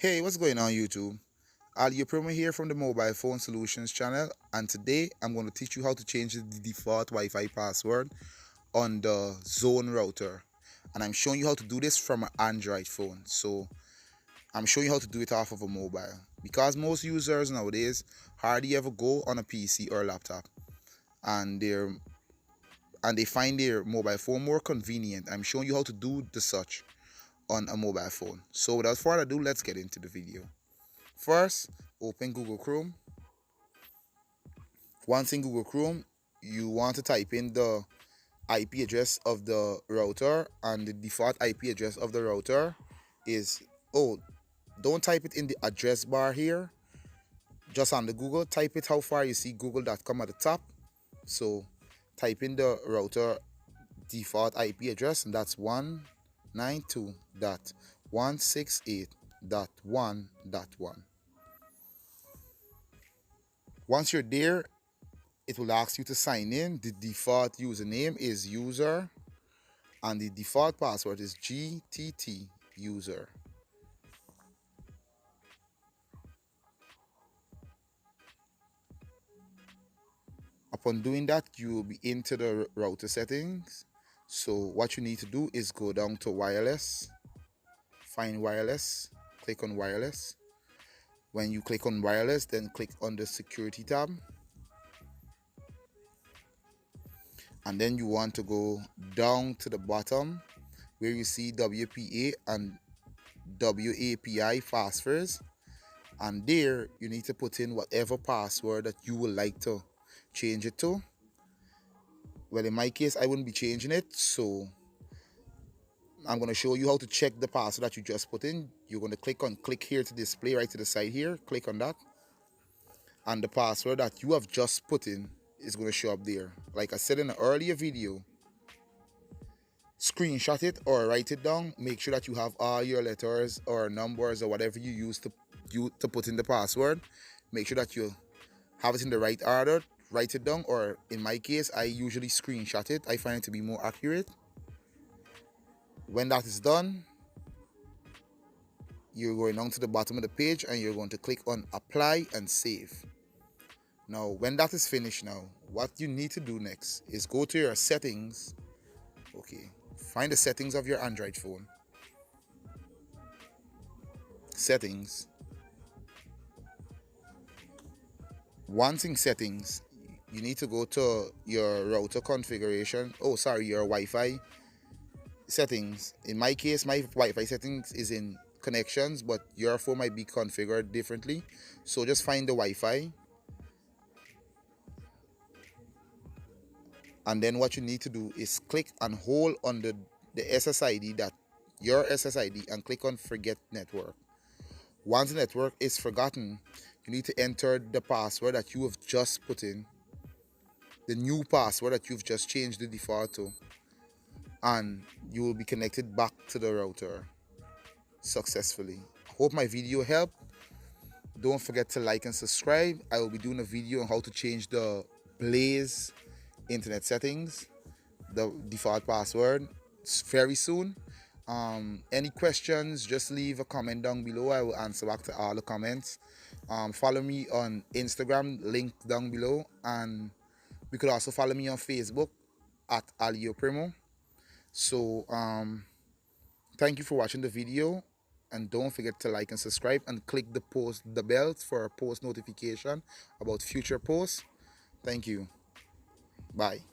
Hey, what's going on YouTube? Alieo Primo here from the Mobile Phone Solutions channel, and today I'm going to teach you how to change the default Wi-Fi password on the ZHONE router. And I'm showing you how to do this from an Android phone. So I'm showing you how to do it off of a mobile. Because most users nowadays hardly ever go on a PC or a laptop, and they find their mobile phone more convenient. I'm showing you how to do the such on a mobile phone. So without further ado, let's get into the video. First, open Google Chrome. Once in Google Chrome, you want to type in the IP address of the router, and the default IP address of the router is, don't type it in the address bar here, just on the Google, type it how far you see google.com at the top. So type in the router default IP address, and that's 192.168.1.1. Once you're there, it will ask you to sign in. The default username is user, and the default password is GTT user. Upon doing that, you will be into the router settings. So what you need to do is go down to wireless, find wireless, click on wireless. When you click on wireless, then click on the security tab, and then you want to go down to the bottom where you see WPA and WAPI passwords, and there you need to put in whatever password that you would like to change it to. Well, in my case, I wouldn't be changing it, so I'm going to show you how to check the password that you just put in. You're going to click here to display right to the side here. Click on that, and the password that you have just put in is going to show up there. Like I said in an earlier video, screenshot it or write it down. Make sure that you have all your letters or numbers or whatever you use to put in the password. Make sure that you have it in the right order. Write it down, or in my case, I usually screenshot it. I find it to be more accurate. When that is done, you're going down to the bottom of the page and you're going to click on apply and save. Now, when that is finished, now what you need to do next is go to your settings. Okay, find the settings of your Android phone. Settings. Once in settings, you need to go to your router configuration. Your Wi-Fi settings. In my case, my Wi-Fi settings is in connections, but your phone might be configured differently. So just find the Wi-Fi, and then what you need to do is click and hold on the SSID, your SSID, and click on forget network. Once the network is forgotten, you need to enter the password that you have just put in, the new password that you've just changed the default to, and you will be connected back to the router successfully. Hope my video helped. Don't forget to like and subscribe. I will be doing a video on how to change the Blaze internet settings, the default password, very soon. Any questions, just leave a comment down below. I will answer back to all the comments. Follow me on Instagram, link down below, and you could also follow me on Facebook at Alieo Primo. So thank you for watching the video, and don't forget to like and subscribe and click the bell for post notification about future posts. Thank you. Bye.